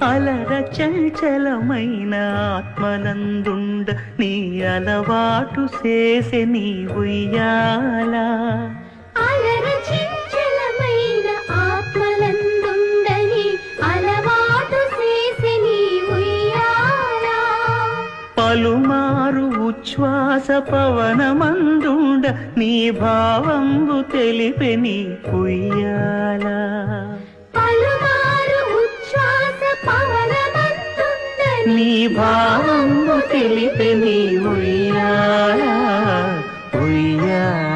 అలర చంచలమైన ఆత్మనందుండ నీ అలవాటు చేసే నీ ఉయ్యాల. అలర చంచలమైన ఆత్మనందుండ నీ అలవాటు చేసే నీ ఉయ్యాల. పలుమారు ఉచ్ఛ్వాస పవనమందుండ నీ భావంబు తెలిపే నీ ఉయ్యాల. నీ భావంబు తెలిపే నీ ఉయ్యాల ఉయ్యాల.